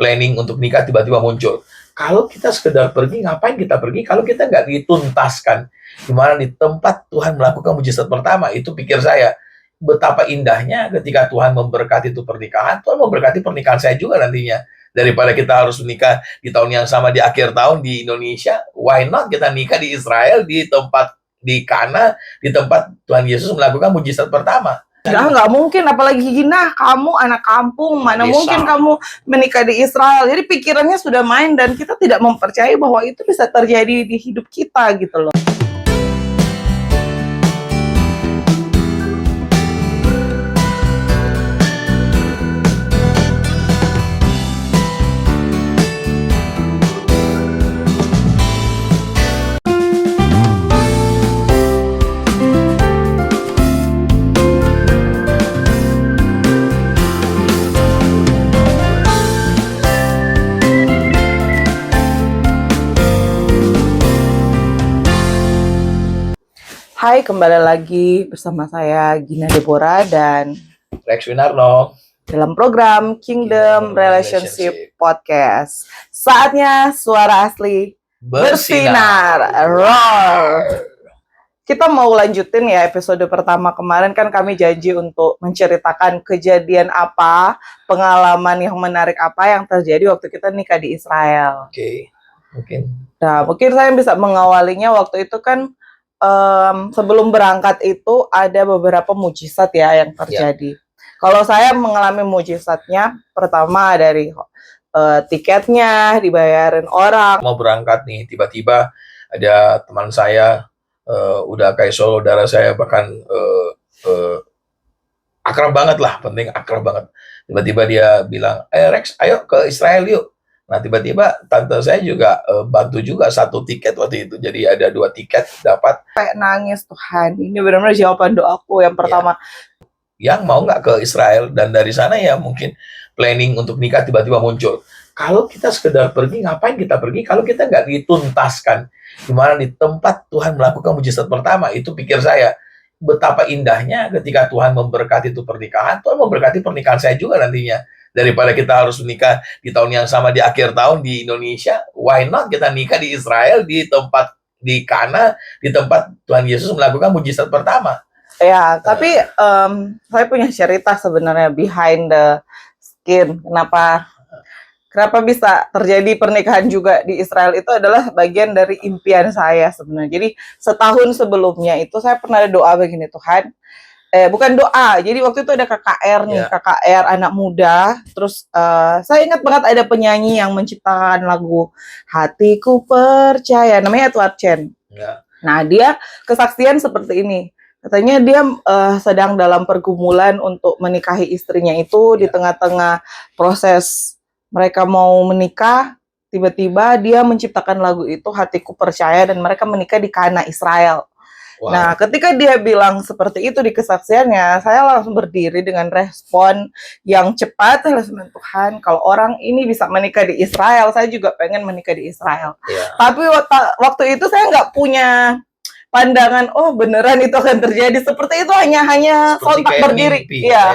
planning untuk nikah tiba-tiba muncul. Kalau kita sekedar pergi, ngapain kita pergi kalau kita nggak dituntaskan? Gimana di tempat Tuhan melakukan mujizat pertama, itu pikir saya. Betapa indahnya ketika Tuhan memberkati itu pernikahan, Tuhan memberkati pernikahan saya juga nantinya. Daripada kita harus menikah di tahun yang sama di akhir tahun di Indonesia, why not kita nikah di Israel, di tempat di Kana, di tempat Tuhan Yesus melakukan mujizat pertama. Nggak mungkin, apalagi Gina, kamu anak kampung, mana mungkin kamu menikah di Israel. Jadi pikirannya sudah main dan kita tidak mempercayai bahwa itu bisa terjadi di hidup kita gitu loh. Hai, kembali lagi bersama saya Gina Deborah dan Rex Winarno dalam program Kingdom Relationship Podcast. Saatnya suara asli bersinar. Roar. Kita mau lanjutin ya episode pertama kemarin, kan kami janji untuk menceritakan kejadian apa, pengalaman yang menarik apa yang terjadi waktu kita nikah di Israel. Oke, mungkin. Nah, mungkin saya bisa mengawalinya waktu itu kan sebelum berangkat itu ada beberapa mujizat ya yang terjadi. Kalau saya mengalami mujizatnya, pertama dari tiketnya dibayarin orang. Mau berangkat nih, tiba-tiba ada teman saya, udah kayak saudara saya, bahkan akrab banget lah, penting akrab banget. Tiba-tiba dia bilang, Rex, ayo ke Israel yuk. Nah, tiba-tiba tante saya juga bantu juga satu tiket waktu itu. Jadi ada 2 tiket dapat. Kayak nangis, Tuhan. Ini benar-benar jawaban doaku yang pertama. Yang mau nggak ke Israel, dan dari sana ya mungkin planning untuk nikah tiba-tiba muncul. Kalau kita sekedar pergi, ngapain kita pergi kalau kita nggak dituntaskan? Gimana di tempat Tuhan melakukan mujizat pertama, itu pikir saya. Betapa indahnya ketika Tuhan memberkati itu pernikahan, Tuhan memberkati pernikahan saya juga nantinya. Daripada kita harus menikah di tahun yang sama di akhir tahun di Indonesia, why not kita nikah di Israel, di tempat di Kana, di tempat Tuhan Yesus melakukan mujizat pertama. Ya, tapi saya punya cerita sebenarnya behind the skin. Kenapa bisa terjadi pernikahan juga di Israel, itu adalah bagian dari impian saya sebenarnya. Jadi setahun sebelumnya itu saya pernah ada doa begini, Tuhan. Bukan doa, jadi waktu itu ada KKR nih, KKR anak muda. Terus saya ingat banget ada penyanyi yang menciptakan lagu Hatiku Percaya, namanya Edward Chen. Nah, dia kesaksian seperti ini. Katanya dia sedang dalam pergumulan untuk menikahi istrinya itu. Di tengah-tengah proses mereka mau menikah, tiba-tiba dia menciptakan lagu itu Hatiku Percaya, dan mereka menikah di Kana, Israel. Wow. Nah, ketika dia bilang seperti itu di kesaksiannya, saya langsung berdiri dengan respon yang cepat. Tuhan, kalau orang ini bisa menikah di Israel, saya juga pengen menikah di Israel. Tapi waktu itu saya nggak punya pandangan, oh beneran itu akan terjadi seperti itu, hanya sontak berdiri.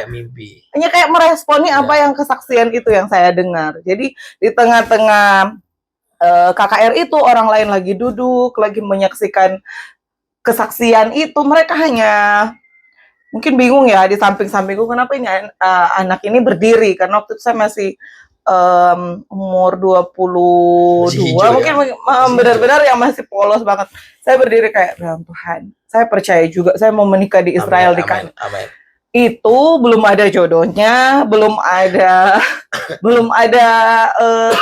Mimpi. Hanya kayak meresponi apa yang kesaksian itu yang saya dengar. Jadi di tengah-tengah KKR itu orang lain lagi duduk, lagi menyaksikan kesaksian itu, mereka hanya mungkin bingung ya di samping-sampingku, kenapa ini anak ini berdiri, karena waktu itu saya masih umur 22, mungkin benar-benar yang masih polos banget. Saya berdiri kayak, Tuhan, saya percaya juga, saya mau menikah di Israel, di Kana. Itu belum ada jodohnya, belum ada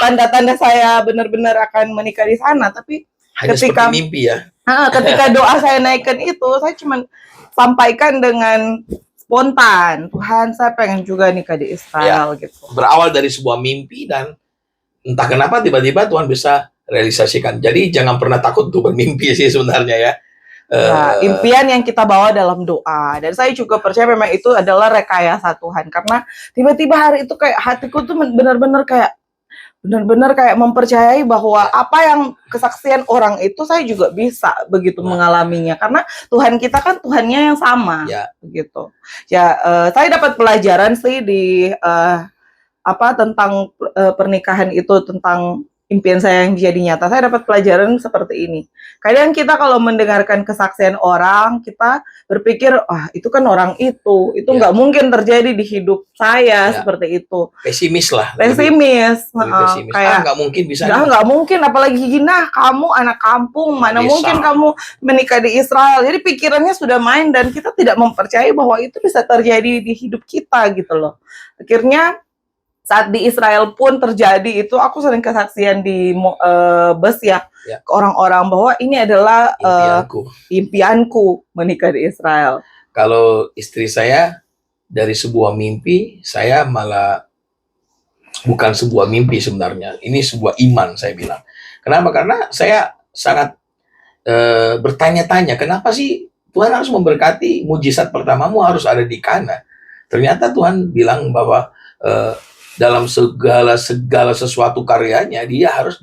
tanda-tanda saya benar-benar akan menikah di sana, tapi hanya ketika mimpi ya. Ketika doa saya naikkan itu, saya cuma sampaikan dengan spontan, Tuhan, saya pengen juga nikah di Israel gitu. Berawal dari sebuah mimpi, dan entah kenapa tiba-tiba Tuhan bisa realisasikan. Jadi jangan pernah takut untuk bermimpi sih sebenarnya ya. Impian yang kita bawa dalam doa, dan saya juga percaya memang itu adalah rekayasa Tuhan, karena tiba-tiba hari itu kayak hatiku tuh benar-benar kayak mempercayai bahwa apa yang kesaksian orang itu saya juga bisa begitu mengalaminya, karena Tuhan kita kan Tuhannya yang sama begitu. Saya dapat pelajaran sih di tentang pernikahan itu, tentang impian saya yang jadi nyata, saya dapat pelajaran seperti ini. Kadang kita kalau mendengarkan kesaksian orang, kita berpikir, itu kan orang itu Ya. nggak mungkin terjadi di hidup saya Ya. seperti itu. Pesimis lah. Pesimis, Lebih pesimis. kayak Nggak mungkin bisa. nggak mungkin, apalagi gina kamu anak kampung, mana Desa. mungkin kamu menikah di Israel. Jadi pikirannya sudah main dan kita tidak mempercayai bahwa itu bisa terjadi di hidup kita gitu loh. Akhirnya saat di Israel pun terjadi itu, aku sering kesaksian di bus ya, ke orang-orang bahwa ini adalah impianku menikah di Israel. Kalau istri saya dari sebuah mimpi, saya malah bukan sebuah mimpi sebenarnya. Ini sebuah iman, saya bilang. Kenapa? Karena saya sangat bertanya-tanya, kenapa sih Tuhan harus memberkati mujizat pertamamu harus ada di Kana? Ternyata Tuhan bilang bahwa dalam segala sesuatu karyanya dia harus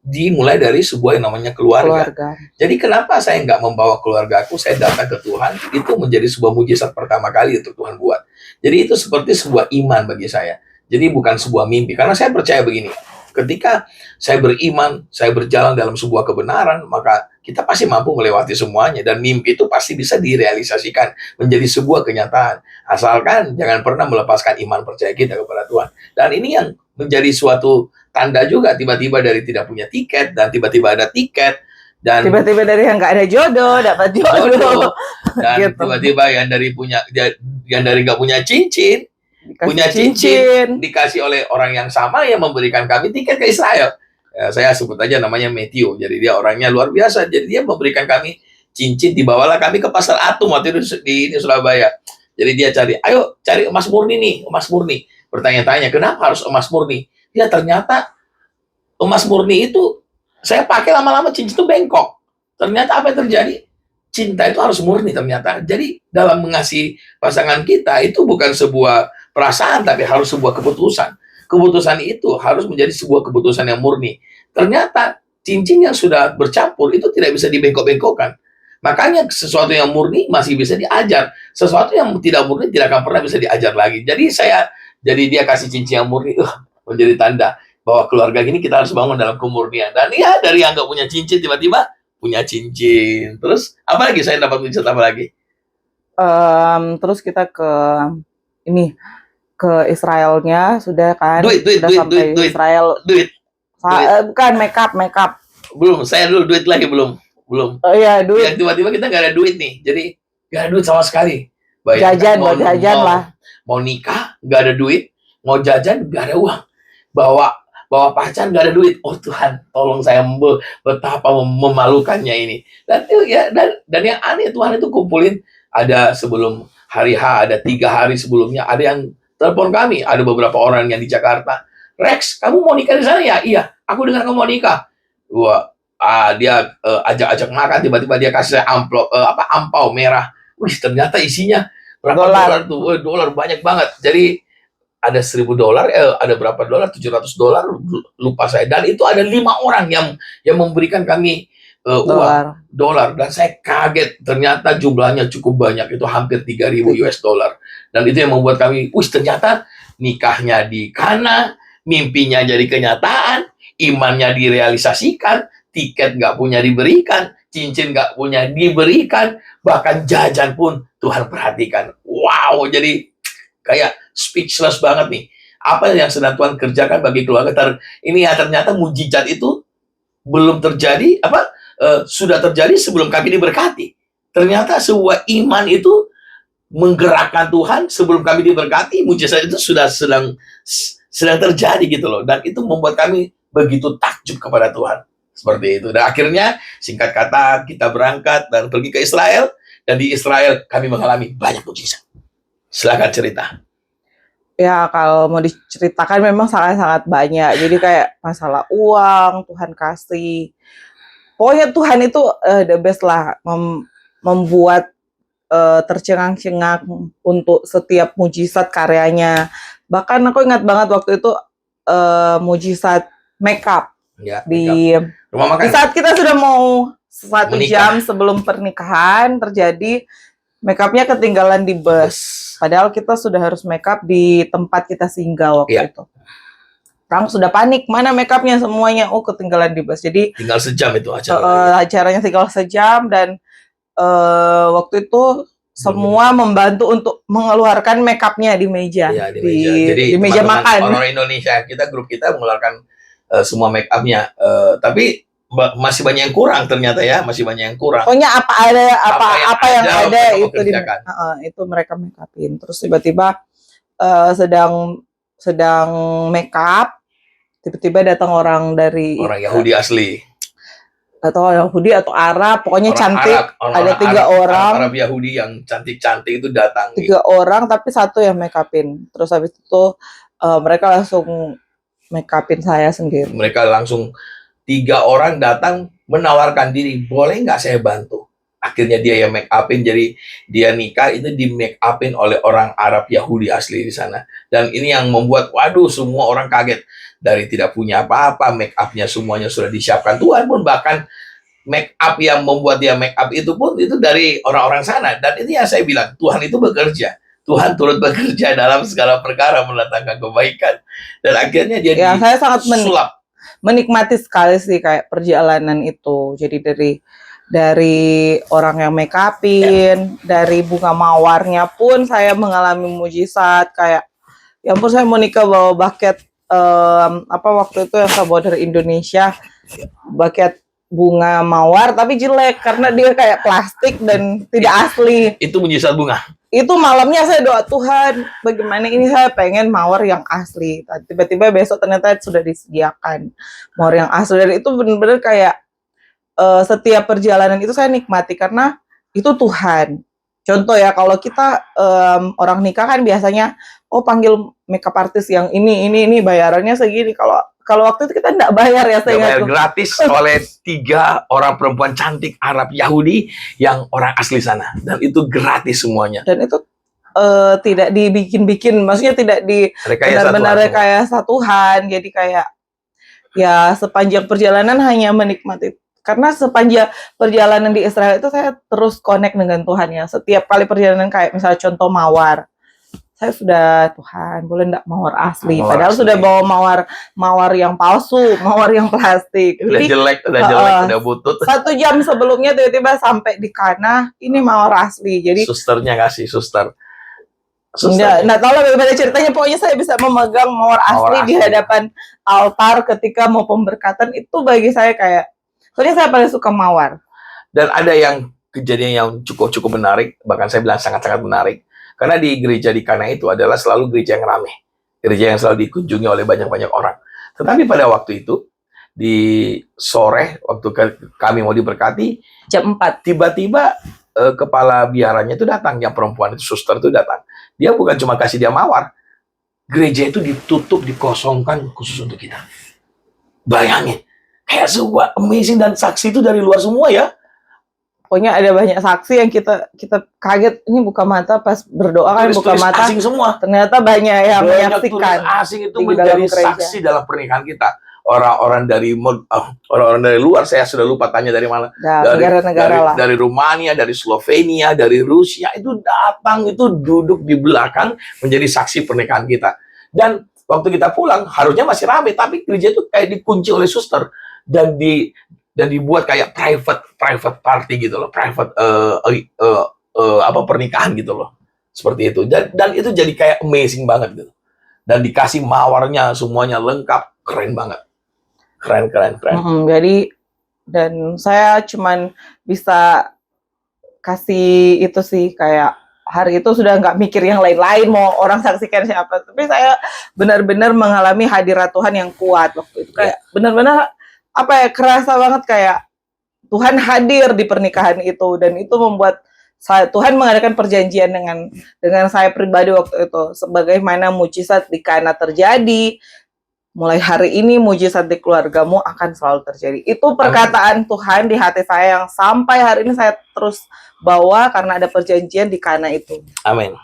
dimulai dari sebuah yang namanya keluarga. Jadi kenapa saya nggak membawa keluargaku, saya datang ke Tuhan, itu menjadi sebuah mujizat pertama kali untuk Tuhan buat. Jadi itu seperti sebuah iman bagi saya. Jadi bukan sebuah mimpi, karena saya percaya begini, ketika saya beriman, saya berjalan dalam sebuah kebenaran, maka kita pasti mampu melewati semuanya, dan mimpi itu pasti bisa direalisasikan menjadi sebuah kenyataan, asalkan jangan pernah melepaskan iman percaya kita kepada Tuhan. Dan ini yang menjadi suatu tanda juga, tiba-tiba dari tidak punya tiket dan tiba-tiba ada tiket, dan tiba-tiba dari yang nggak ada jodoh dapat jodoh, dan gitu. tiba-tiba yang dari nggak punya cincin punya cincin dikasih oleh orang yang sama yang memberikan kami tiket ke Israel. Saya sebut aja namanya Matthew. Jadi dia orangnya luar biasa. Jadi dia memberikan kami cincin, dibawalah kami ke Pasar Atum waktu itu di Surabaya. Jadi dia cari emas murni nih, emas murni. Bertanya-tanya, kenapa harus emas murni? Ya ternyata emas murni itu saya pakai lama-lama cincin itu bengkok. Ternyata apa yang terjadi? Cinta itu harus murni ternyata. Jadi dalam mengasihi pasangan kita itu bukan sebuah perasaan, tapi harus sebuah keputusan. Keputusan itu harus menjadi sebuah keputusan yang murni. Ternyata cincin yang sudah bercampur itu tidak bisa dibengkok-bengkokkan. Makanya sesuatu yang murni masih bisa diajar. Sesuatu yang tidak murni tidak akan pernah bisa diajar lagi. Jadi dia kasih cincin yang murni, menjadi tanda bahwa keluarga ini kita harus bangun dalam kemurnian. Dan ya dari yang nggak punya cincin tiba-tiba punya cincin. Terus apa lagi saya dapat cincin apa lagi? Terus kita ke Israelnya sudah kan, duit, Israel. Bukan make up. Belum, saya dulu duit lagi belum. Oh iya, duit. Ya, tiba-tiba kita nggak ada duit nih, jadi nggak ada duit sama sekali. Jajan, buat jajan lah. Mau nikah nggak ada duit, mau jajan nggak ada uang, bawa pacar nggak ada duit. Oh Tuhan, tolong saya, betapa memalukannya ini. Dan yang aneh, Tuhan itu kumpulin, ada sebelum hari H, ada 3 hari sebelumnya, ada yang telepon kami, ada beberapa orang yang di Jakarta. Rex, kamu mau nikah di sana ya? Iya, aku dengar kamu mau nikah. Dia ajak-ajak makan, tiba-tiba dia kasih amplop ampau merah. Wih, ternyata isinya berapa dolar tuh? Dolar banyak banget. Jadi ada $1.000, ada berapa dolar? $700, lupa saya. Dan itu ada 5 orang yang memberikan kami uang dolar, dan saya kaget, ternyata jumlahnya cukup banyak, itu hampir $3.000. Dan itu yang membuat kami, ternyata nikahnya di Kana, mimpinya jadi kenyataan, imannya direalisasikan, tiket nggak punya diberikan, cincin nggak punya diberikan, bahkan jajan pun Tuhan perhatikan. Wow, jadi kayak speechless banget nih. Apa yang sedang Tuhan kerjakan bagi keluarga. Ini ya, ternyata mujizat itu belum terjadi, sudah terjadi sebelum kami diberkati. Ternyata sebuah iman itu menggerakkan Tuhan sebelum kami diberkati, mujizat itu sudah sedang terjadi gitu loh. Dan itu membuat kami begitu takjub kepada Tuhan. Seperti itu. Dan akhirnya singkat kata kita berangkat dan pergi ke Israel, dan di Israel kami mengalami banyak mujizat. Silakan cerita. Ya, kalau mau diceritakan memang sangat-sangat banyak. Jadi kayak masalah uang, Tuhan kasih. Pokoknya Tuhan itu the best lah, membuat tercengang-cengang untuk setiap mujizat karyanya. Bahkan aku ingat banget waktu itu mujizat makeup. Ya, di saat kita sudah mau 1 jam sebelum pernikahan terjadi, Makeupnya ketinggalan di bus. Padahal kita sudah harus makeup di tempat kita singgah waktu itu. Orang sudah panik, mana makeupnya semuanya? Oh, ketinggalan di bus. Jadi tinggal sejam itu acara. Acaranya tinggal sejam dan waktu itu semua membantu untuk mengeluarkan makeupnya di meja. Iya, di meja. Jadi di meja makan. Orang Indonesia grup kita mengeluarkan semua makeupnya. Tapi masih banyak yang kurang ternyata ya, masih banyak yang kurang. Pokoknya apa yang ada itu itu mereka makeupin. Terus tiba-tiba sedang makeup, tiba-tiba datang orang Yahudi asli. Atau Yahudi atau Arab, pokoknya orang cantik. Ada 3 orang. Arab Yahudi yang cantik-cantik itu datang. 3 orang, tapi 1 yang makeupin. Terus habis itu mereka langsung makeupin saya sendiri. Mereka langsung 3 orang datang menawarkan diri, boleh nggak saya bantu? Akhirnya dia yang make upin, jadi dia nikah itu di make upin oleh orang Arab Yahudi asli di sana. Dan ini yang membuat, waduh, semua orang kaget. Dari tidak punya apa-apa, make upnya semuanya sudah disiapkan. Tuhan pun bahkan make up yang membuat dia make up itu pun itu dari orang-orang sana. Dan ini yang saya bilang, Tuhan itu bekerja. Tuhan turut bekerja dalam segala perkara mendatangkan kebaikan. Dan akhirnya dia saya sangat menikmati sekali sih kayak perjalanan itu. Jadi dari orang yang make upin, dari bunga mawarnya pun saya mengalami mujizat kayak ya ampun, saya mau nikah bawa buket waktu itu yang saya bawa dari Indonesia, buket bunga mawar tapi jelek karena dia kayak plastik dan tidak asli. Itu mujizat bunga. Itu malamnya saya doa, Tuhan bagaimana ini, saya pengen mawar yang asli. Tiba-tiba besok ternyata sudah disediakan mawar yang asli. Dan itu benar-benar kayak setiap perjalanan itu saya nikmati karena itu Tuhan. Contoh ya, kalau kita orang nikah kan biasanya panggil makeup artist yang ini bayarannya segini. Kalau waktu itu kita enggak bayar ya, saya bayar gratis oleh 3 orang perempuan cantik Arab Yahudi yang orang asli sana, dan itu gratis semuanya. Dan itu tidak dibikin-bikin, maksudnya tidak benar-benar rekayasa Tuhan. Jadi kayak ya sepanjang perjalanan hanya menikmati. Karena sepanjang perjalanan di Israel itu saya terus connect dengan Tuhan ya. Setiap kali perjalanan kayak misalnya contoh mawar, saya sudah, Tuhan boleh enggak mawar asli? Padahal sudah bawa mawar yang palsu, mawar yang plastik. Udah jelek, udah butut. 1 jam sebelumnya tiba-tiba sampai di Kana, ini mawar asli. Jadi susternya kasih, suster. Nah, tahu bagaimana ceritanya, pokoknya saya bisa memegang mawar asli di hadapan altar ketika mau pemberkatan. Itu bagi saya kayak, soalnya saya paling suka mawar. Dan ada yang kejadian yang cukup menarik, bahkan saya bilang sangat-sangat menarik. Karena di gereja di Kana itu adalah selalu gereja yang ramai. Gereja yang selalu dikunjungi oleh banyak-banyak orang. Tetapi pada waktu itu, di sore, waktu kami mau diberkati, jam 4. Tiba-tiba kepala biaranya itu datang, yang perempuan itu, suster itu datang. Dia bukan cuma kasih dia mawar. Gereja itu ditutup, dikosongkan khusus untuk kita. Bayangin. Kayak sebuah amazing, dan saksi itu dari luar semua ya. Pokoknya ada banyak saksi yang kita kaget, ini buka mata pas berdoa kan, buka mata asing semua. Ternyata banyak yang menyaksikan. Asing itu menjadi saksi dalam pernikahan kita. Orang-orang dari luar, saya sudah lupa tanya dari mana. Negara-negara lah. Dari Rumania, dari Slovenia, dari Rusia itu datang, itu duduk di belakang menjadi saksi pernikahan kita. Dan waktu kita pulang harusnya masih ramai, tapi gereja itu kayak dikunci oleh suster dan dibuat kayak private party gitu loh, pernikahan gitu loh, seperti itu. Dan itu jadi kayak amazing banget gitu. Dan dikasih mawarnya semuanya lengkap, keren banget, keren. Jadi dan saya cuman bisa kasih itu sih, kayak hari itu sudah nggak mikir yang lain-lain mau orang saksikan siapa, tapi saya benar-benar mengalami hadirat Tuhan yang kuat waktu itu, kayak benar-benar kerasa banget kayak Tuhan hadir di pernikahan itu. Dan itu membuat Tuhan mengadakan perjanjian dengan saya pribadi waktu itu, sebagaimana mujizat di Kana terjadi, mulai hari ini mujizat di keluargamu akan selalu terjadi. Itu perkataan Tuhan di hati saya yang sampai hari ini saya terus bawa karena ada perjanjian di Kana itu. Amin.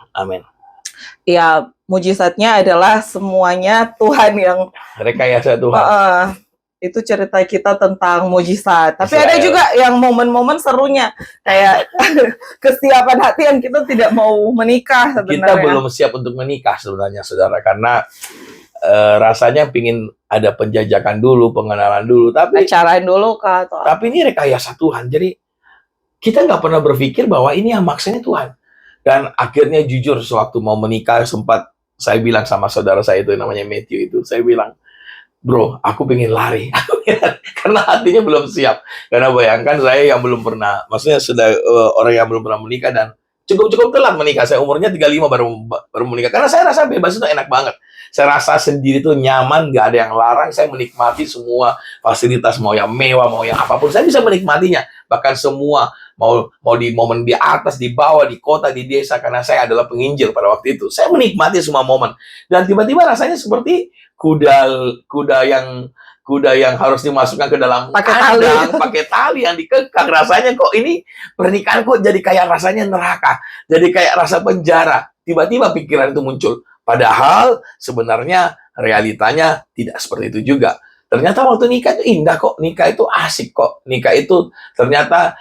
Ya, mujizatnya adalah semuanya Tuhan yang rekayasa Tuhan. itu cerita kita tentang mujizat. Tapi Israel. ada juga yang momen-momen serunya kayak kesiapan hati yang kita tidak mau menikah Kita sebenarnya. belum siap untuk menikah sebenarnya, saudara, karena rasanya pingin ada penjajakan dulu, pengenalan dulu, tapi Acarain dulu kah atau apa? ini rekayasa Tuhan. Jadi kita nggak pernah berpikir bahwa ini yang maksanya Tuhan. Dan akhirnya jujur, sewaktu mau menikah sempat saya bilang sama saudara saya itu namanya Matthew itu, saya bilang, bro, aku pengen lari. Karena hatinya belum siap. Karena bayangkan saya yang belum pernah, maksudnya sudah orang yang belum pernah menikah dan cukup telat menikah. Saya umurnya 35 baru menikah. Karena saya rasa bebas itu enak banget. Saya rasa sendiri tuh nyaman, nggak ada yang larang. Saya menikmati semua fasilitas, mau yang mewah, mau yang apapun. Saya bisa menikmatinya. Bahkan semua, mau di momen di atas, di bawah, di kota, di desa. Karena saya adalah penginjil pada waktu itu. Saya menikmati semua momen. Dan tiba-tiba rasanya seperti kuda yang harus dimasukkan ke dalam kandang, pakai tali yang dikekang. Rasanya kok ini pernikahan kok jadi kayak rasanya neraka, jadi kayak rasa penjara. Tiba-tiba pikiran itu muncul. Padahal sebenarnya realitanya tidak seperti itu juga. Ternyata waktu nikah itu indah kok, nikah itu asik kok, nikah itu ternyata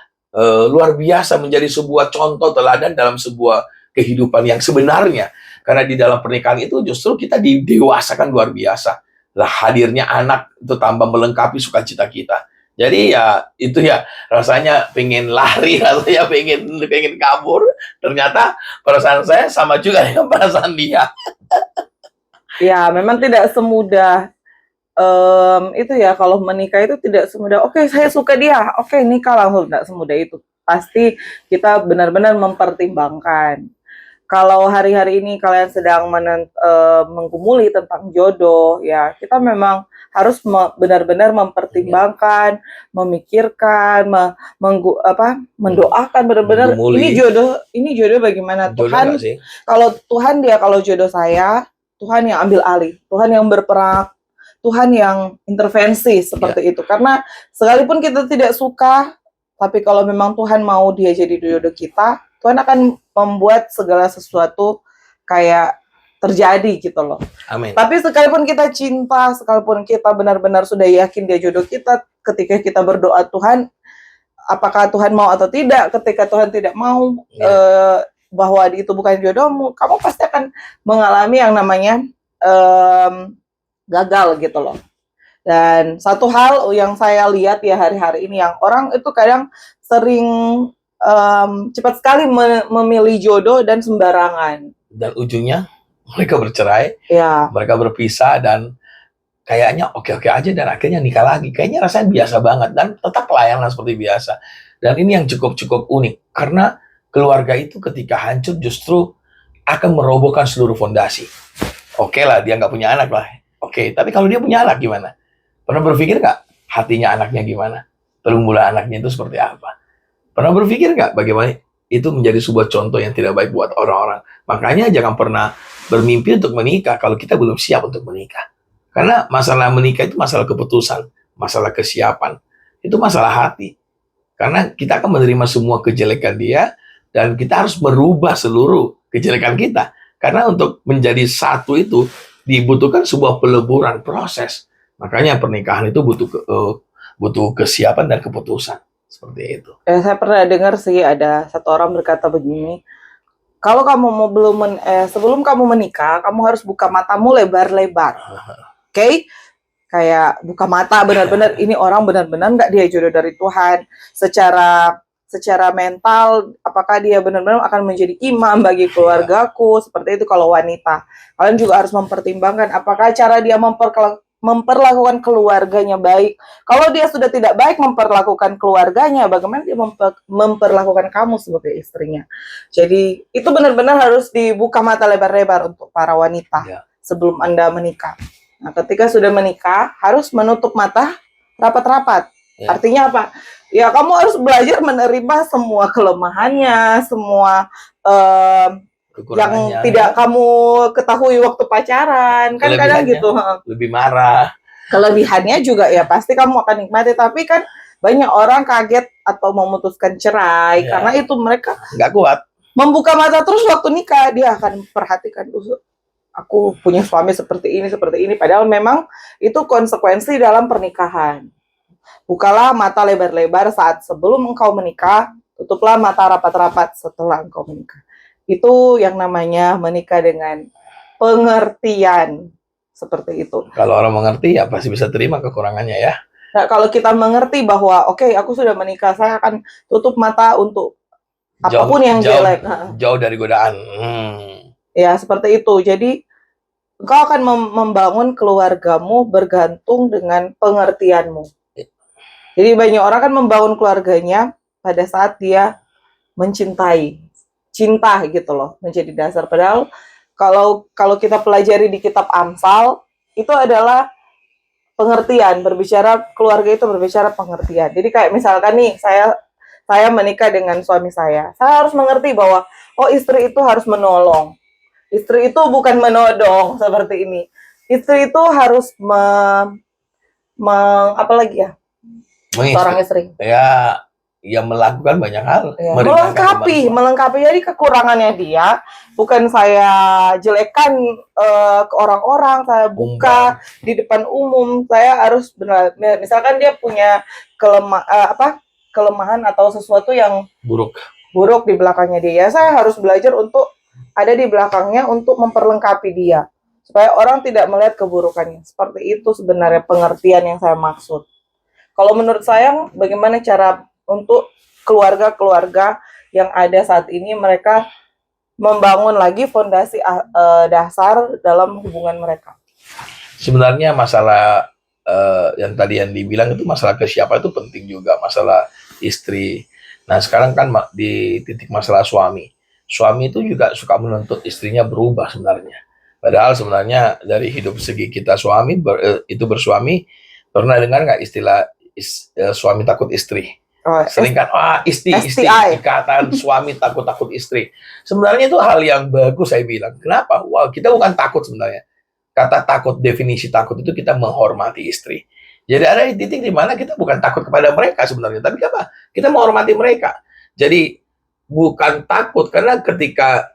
luar biasa, menjadi sebuah contoh teladan dalam sebuah kehidupan yang sebenarnya. Karena di dalam pernikahan itu justru kita didewasakan luar biasa. Lah hadirnya anak itu tambah melengkapi sukacita kita. Jadi ya itu ya rasanya pengen lari, rasanya pengen kabur. Ternyata perasaan saya sama juga dengan perasaan dia. Ya, memang tidak semudah itu ya, kalau menikah itu tidak semudah, oke, saya suka dia, oke, nikah langsung, tidak semudah itu. Pasti kita benar-benar mempertimbangkan. Kalau hari-hari ini kalian sedang menggumuli tentang jodoh, ya kita memang harus benar-benar mempertimbangkan, memikirkan, mendoakan benar-benar ini jodoh bagaimana Tuhan. Kalau jodoh saya, Tuhan yang ambil alih, Tuhan yang berperan, Tuhan yang intervensi seperti itu. Karena sekalipun kita tidak suka, tapi kalau memang Tuhan mau dia jadi jodoh kita, Tuhan akan membuat segala sesuatu kayak terjadi gitu loh. Amin. Tapi sekalipun kita cinta, sekalipun kita benar-benar sudah yakin dia jodoh kita, ketika kita berdoa Tuhan, apakah Tuhan mau atau tidak, ketika Tuhan tidak mau bahwa itu bukan jodohmu, kamu pasti akan mengalami yang namanya gagal gitu loh. Dan satu hal yang saya lihat ya hari-hari ini, yang orang itu kadang sering cepat sekali memilih jodoh dan sembarangan. Dan ujungnya mereka bercerai, ya, mereka berpisah, dan kayaknya oke-oke aja, dan akhirnya nikah lagi. Kayaknya rasanya biasa banget, dan tetap layanan seperti biasa. Dan ini yang cukup unik, karena keluarga itu ketika hancur justru akan merobohkan seluruh fondasi. Oke lah, dia nggak punya anak lah. Oke, tapi kalau dia punya anak gimana? Pernah berpikir nggak hatinya anaknya gimana? Pergumulan anaknya itu seperti apa? Pernah berpikir nggak bagaimana itu menjadi sebuah contoh yang tidak baik buat orang-orang? Makanya jangan pernah bermimpi untuk menikah kalau kita belum siap untuk menikah. Karena masalah menikah itu masalah keputusan, masalah kesiapan, itu masalah hati. Karena kita akan menerima semua kejelekan dia, dan kita harus merubah seluruh kejelekan kita. Karena untuk menjadi satu itu dibutuhkan sebuah peleburan proses. Makanya pernikahan itu butuh kesiapan dan keputusan. Seperti itu. Saya pernah dengar sih, ada satu orang berkata begini, kalau kamu sebelum kamu menikah, kamu harus buka matamu lebar-lebar. Oke? Kayak buka mata benar-benar, ini orang benar-benar nggak dia jodoh dari Tuhan. Secara mental, apakah dia benar-benar akan menjadi imam bagi keluargaku? Seperti itu kalau wanita. Kalian juga harus mempertimbangkan apakah cara dia memperlakukan keluarganya baik. Kalau dia sudah tidak baik memperlakukan keluarganya, bagaimana dia memperlakukan kamu sebagai istrinya? Jadi itu benar-benar harus dibuka mata lebar-lebar untuk para wanita sebelum Anda menikah. Nah, ketika sudah menikah, harus menutup mata rapat-rapat. Artinya apa? Ya, kamu harus belajar menerima semua kelemahannya, semua yang tidak kamu ketahui waktu pacaran. Kan kadang gitu. Lebih marah. Kelebihannya juga ya pasti kamu akan nikmati. Tapi kan banyak orang kaget atau memutuskan cerai karena itu mereka nggak kuat. Membuka mata terus waktu nikah, dia akan perhatikan dulu. aku punya suami seperti ini. Padahal memang itu konsekuensi dalam pernikahan. Bukalah mata lebar-lebar saat sebelum engkau menikah, tutuplah mata rapat-rapat setelah engkau menikah. Itu yang namanya menikah dengan pengertian, seperti itu. Kalau orang mengerti ya pasti bisa terima kekurangannya ya. Nah, kalau kita mengerti bahwa oke, aku sudah menikah, saya akan tutup mata untuk apapun yang jelek. Jauh dari godaan. Ya, seperti itu. Jadi engkau akan membangun keluargamu bergantung dengan pengertianmu. Jadi banyak orang kan membangun keluarganya pada saat dia mencintai, cinta gitu loh, menjadi dasar. Padahal kalau kita pelajari di kitab Amsal, itu adalah pengertian. Berbicara keluarga itu berbicara pengertian. Jadi kayak misalkan nih, saya menikah dengan suami saya harus mengerti bahwa oh, istri itu harus menolong. Istri itu bukan menodong seperti ini. Istri itu harus apa lagi ya? Seorang istri. Ya melakukan banyak hal. Ya, melengkapi. Jadi kekurangannya dia, bukan saya jelekkan ke orang-orang, saya buka di depan umum. Saya harus benar. Misalkan dia punya kelemahan atau sesuatu yang buruk di belakangnya dia. Saya harus belajar untuk ada di belakangnya untuk memperlengkapi dia. Supaya orang tidak melihat keburukannya. Seperti itu sebenarnya pengertian yang saya maksud. Kalau menurut saya, bagaimana cara untuk keluarga-keluarga yang ada saat ini, mereka membangun lagi fondasi dasar dalam hubungan mereka? Sebenarnya masalah yang tadi yang dibilang itu masalah ke siapa itu penting juga, masalah istri. Nah sekarang kan di titik masalah suami. Suami itu juga suka menuntut istrinya berubah sebenarnya. Padahal sebenarnya dari hidup segi kita suami itu bersuami, pernah dengar nggak istilah suami takut istri? Sering kan, istri, ikatan suami takut istri. Sebenarnya itu hal yang bagus saya bilang. Kenapa? Kita bukan takut sebenarnya. Kata takut, definisi takut itu kita menghormati istri. Jadi ada di titik di mana kita bukan takut kepada mereka sebenarnya, tapi apa? Kita menghormati mereka. Jadi bukan takut, karena ketika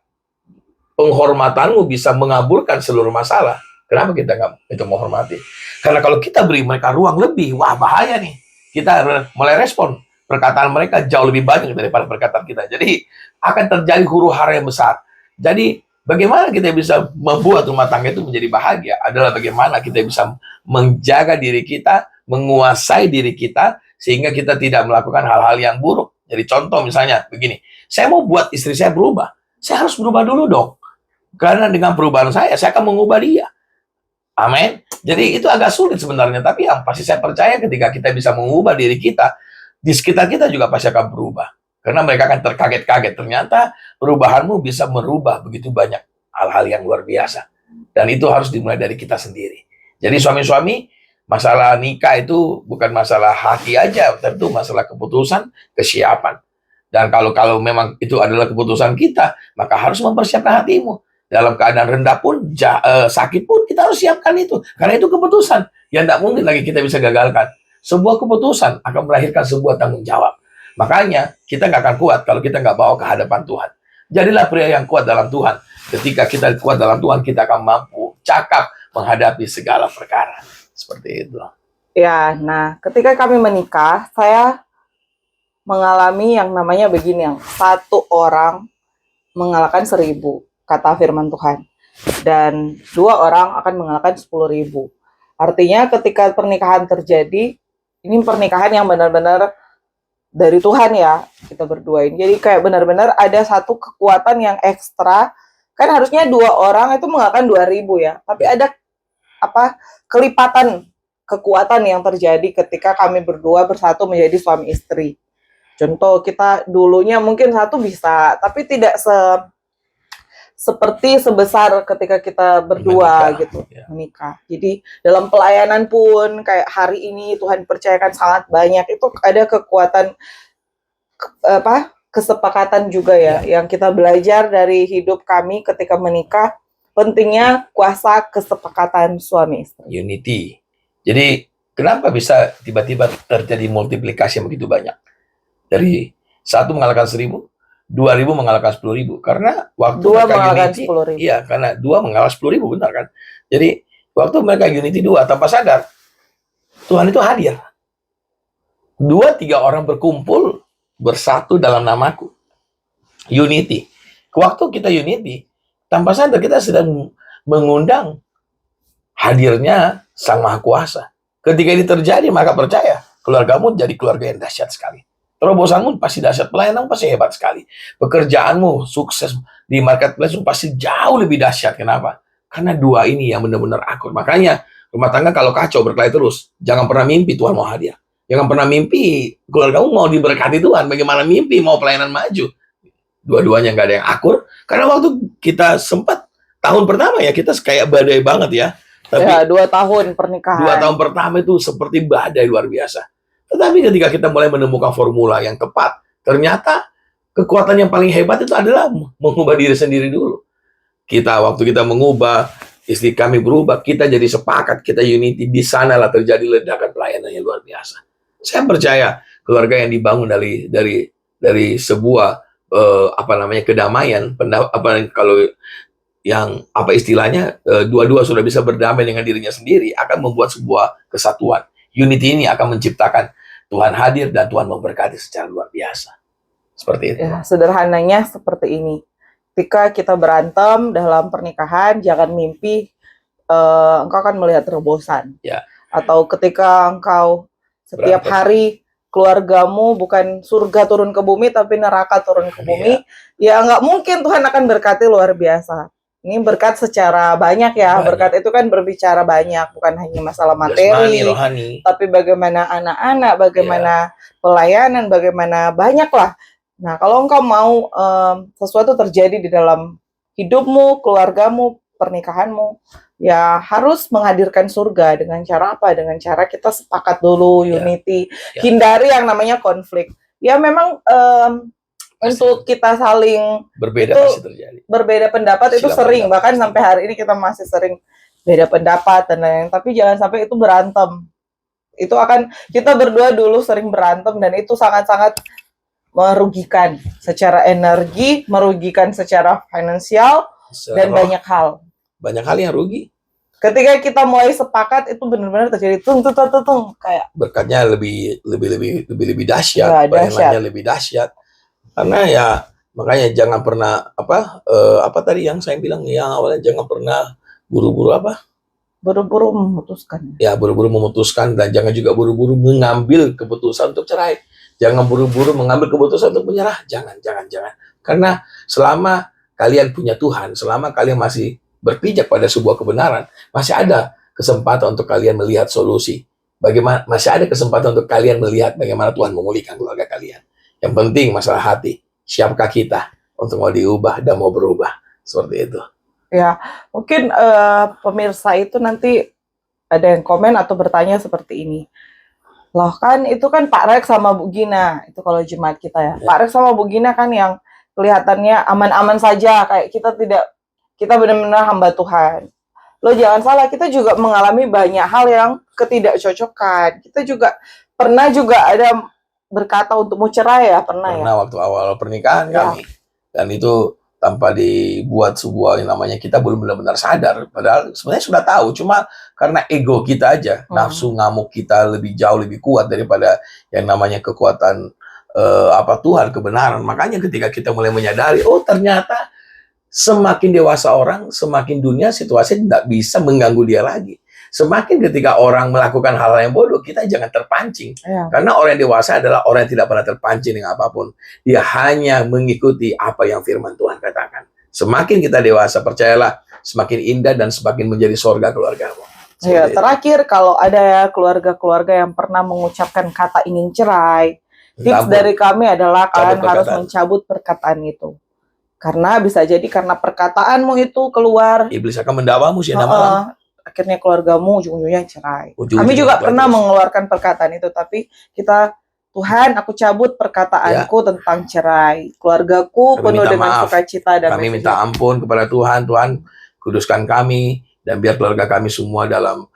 penghormatanmu bisa mengabulkan seluruh masalah, kenapa kita nggak itu menghormati? Karena kalau kita beri mereka ruang lebih, bahaya nih. Kita mulai respon. Perkataan mereka jauh lebih banyak daripada perkataan kita. Jadi akan terjadi huru-hara yang besar. Jadi bagaimana kita bisa membuat rumah tangga itu menjadi bahagia adalah bagaimana kita bisa menjaga diri kita, menguasai diri kita, sehingga kita tidak melakukan hal-hal yang buruk. Jadi contoh misalnya begini, saya mau buat istri saya berubah, saya harus berubah dulu dong. Karena dengan perubahan saya akan mengubah dia. Amin. Jadi itu agak sulit sebenarnya, tapi yang pasti saya percaya ketika kita bisa mengubah diri kita, di sekitar kita juga pasti akan berubah. Karena mereka akan terkaget-kaget. Ternyata perubahanmu bisa merubah begitu banyak hal-hal yang luar biasa. Dan itu harus dimulai dari kita sendiri. Jadi suami-suami, masalah nikah itu bukan masalah hati aja, tentu masalah keputusan, kesiapan. Dan kalau memang itu adalah keputusan kita, maka harus mempersiapkan hatimu. Dalam keadaan rendah pun, sakit pun, kita harus siapkan itu. Karena itu keputusan yang tidak mungkin lagi kita bisa gagalkan. Sebuah keputusan akan melahirkan sebuah tanggung jawab. Makanya kita nggak akan kuat kalau kita nggak bawa ke hadapan Tuhan. Jadilah pria yang kuat dalam Tuhan. Ketika kita kuat dalam Tuhan, kita akan mampu cakap menghadapi segala perkara. Seperti itu. Ya, nah ketika kami menikah, saya mengalami yang namanya begini, yang satu orang mengalahkan 1000, kata firman Tuhan. Dan 2 orang akan mengalahkan 10.000. Artinya ketika pernikahan terjadi, ini pernikahan yang benar-benar dari Tuhan ya, kita berduain. Jadi kayak benar-benar ada satu kekuatan yang ekstra. Kan harusnya 2 orang itu mengalahkan 2.000 ya. Tapi ada kelipatan kekuatan yang terjadi ketika kami berdua bersatu menjadi suami istri. Contoh, kita dulunya mungkin satu bisa, tapi tidak seperti sebesar ketika kita berdua menikah. Jadi dalam pelayanan pun kayak hari ini Tuhan percayakan sangat banyak, itu ada kekuatan kesepakatan juga ya, yang kita belajar dari hidup kami ketika menikah, pentingnya kuasa kesepakatan suami istri. Unity. Jadi kenapa bisa tiba-tiba terjadi multiplikasi yang begitu banyak? Dari 1 mengalahkan 1000, 2.000 mengalahkan 10.000. Karena waktu Dua mereka mengalahkan unity, 10.000. iya, karena 2 mengalahkan 10.000, benar kan? Jadi waktu mereka unity 2, tanpa sadar Tuhan itu hadir. 2-3 orang berkumpul bersatu dalam namaku. Unity. Waktu kita unity, tanpa sadar kita sedang mengundang hadirnya Sang Maha Kuasa. Ketika ini terjadi, maka percaya, keluargamu jadi keluarga yang dahsyat sekali. Terobosanmu pasti dahsyat, pelayananmu pasti hebat sekali. Pekerjaanmu, sukses di marketplace pasti jauh lebih dahsyat. Kenapa? Karena 2 ini yang benar-benar akur. Makanya, rumah tangga kalau kacau, berkelahi terus, jangan pernah mimpi Tuhan mau hadir. Jangan pernah mimpi keluargamu mau diberkati Tuhan. Bagaimana mimpi mau pelayanan maju? Dua-duanya nggak ada yang akur. Karena waktu kita sempat, tahun pertama ya, kita kayak badai banget ya. Tapi Ya, 2 tahun pernikahan. 2 tahun pertama itu seperti badai luar biasa. Tetapi ketika kita mulai menemukan formula yang tepat, ternyata kekuatan yang paling hebat itu adalah mengubah diri sendiri dulu. Waktu kita mengubah, istri kami berubah, kita jadi sepakat, kita unity, di sanalah terjadi ledakan pelayanan yang luar biasa. Saya percaya keluarga yang dibangun dari sebuah kedamaian, kalau yang istilahnya, dua-dua sudah bisa berdamai dengan dirinya sendiri, akan membuat sebuah kesatuan. Unity ini akan menciptakan Tuhan hadir dan Tuhan memberkati secara luar biasa. Seperti itu. Ya, sederhananya seperti ini. Ketika kita berantem dalam pernikahan, jangan mimpi engkau akan melihat terobosan. Ya. Atau ketika engkau setiap hari keluargamu bukan surga turun ke bumi, tapi neraka turun ke bumi, ya nggak mungkin Tuhan akan berkati luar biasa. Ini berkat secara banyak ya. Berkat itu kan berbicara banyak, bukan hanya masalah materi, rohani, tapi bagaimana anak-anak, bagaimana pelayanan, bagaimana banyak lah. Nah, kalau engkau mau sesuatu terjadi di dalam hidupmu, keluargamu, pernikahanmu, ya harus menghadirkan surga. Dengan cara apa? Dengan cara kita sepakat dulu, unity, hindari yang namanya konflik. Ya memang untuk kita saling berbeda itu, pasti terjadi. Berbeda pendapat itu sering, bahkan sampai hari ini kita masih sering beda pendapat dan lain-lain. Tapi jangan sampai itu berantem. Itu akan, kita berdua dulu sering berantem dan itu sangat-sangat merugikan secara energi, merugikan secara finansial, dan banyak hal. Banyak hal yang rugi. Ketika kita mulai sepakat, itu benar-benar terjadi tung kayak berkatnya lebih dahsyat, pelayanannya lebih dahsyat. Karena ya makanya jangan pernah apa tadi yang saya bilang yang awalnya, jangan pernah buru-buru memutuskan. Ya, buru-buru memutuskan, dan jangan juga buru-buru mengambil keputusan untuk cerai. Jangan buru-buru mengambil keputusan untuk menyerah. Jangan. Karena selama kalian punya Tuhan, selama kalian masih berpijak pada sebuah kebenaran, masih ada kesempatan untuk kalian melihat solusi. Masih ada kesempatan untuk kalian melihat bagaimana Tuhan memulihkan keluarga kalian. Yang penting masalah hati. Siapkah kita untuk mau diubah dan mau berubah? Seperti itu. Ya, mungkin pemirsa itu nanti ada yang komen atau bertanya seperti ini. Loh kan itu kan Pak Rex sama Bu Gina, itu kalau jemaat kita ya. Pak Rex sama Bu Gina kan yang kelihatannya aman-aman saja, kayak kita benar-benar hamba Tuhan. Lo jangan salah, kita juga mengalami banyak hal yang ketidakcocokan. Kita juga pernah ada berkata untuk mau cerai ya, pernah waktu awal pernikahan kami. Dan itu tanpa dibuat sebuah yang namanya, kita belum benar-benar sadar. Padahal sebenarnya sudah tahu, cuma karena ego kita aja, nafsu ngamuk kita jauh lebih kuat daripada yang namanya kekuatan Tuhan, kebenaran. Makanya ketika kita mulai menyadari, oh ternyata semakin dewasa orang, semakin dunia situasi tidak bisa mengganggu dia lagi. Semakin ketika orang melakukan hal-hal yang bodoh, kita jangan terpancing. Karena orang yang dewasa adalah orang yang tidak pernah terpancing dengan apapun. Dia hanya mengikuti apa yang firman Tuhan katakan. Semakin kita dewasa, percayalah, semakin indah dan semakin menjadi surga keluargamu. Ya, terakhir, kalau ada keluarga-keluarga yang pernah mengucapkan kata ingin cerai, tips dari kami adalah kalian harus mencabut perkataan itu. Karena bisa jadi karena perkataanmu itu keluar, iblis akan mendakwamu siang malam. Akhirnya keluargamu ujung-ujungnya cerai. Kami juga pernah mengeluarkan perkataan itu, tapi Tuhan, aku cabut perkataanku tentang cerai. Keluargaku penuh dengan sukacita dan kami minta ampun kepada Tuhan. Tuhan, kuduskan kami, dan biar keluarga kami semua dalam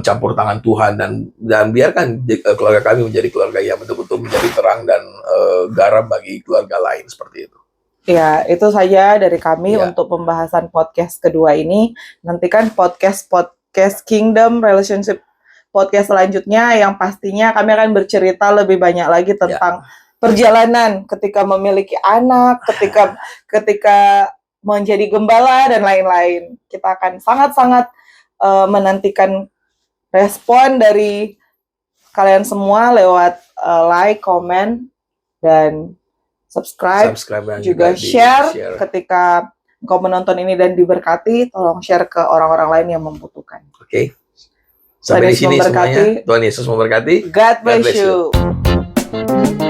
campur tangan Tuhan, dan biarkan keluarga kami menjadi keluarga yang betul-betul menjadi terang dan garam bagi keluarga lain, seperti itu. Ya, itu saja dari kami Ya. untuk pembahasan podcast kedua ini. Nantikan podcast Kingdom Relationship podcast selanjutnya yang pastinya kami akan bercerita lebih banyak lagi tentang perjalanan ketika memiliki anak, ketika menjadi gembala dan lain-lain. Kita akan sangat-sangat menantikan respon dari kalian semua lewat like, comment, dan subscribe Dan juga share ketika kau menonton ini dan diberkati, tolong share ke orang-orang lain yang membutuhkan. Oke. Sampai di Tuhan Yesus sini memberkati. semuanya. Tuhan Yesus memberkati. God bless bless you. you.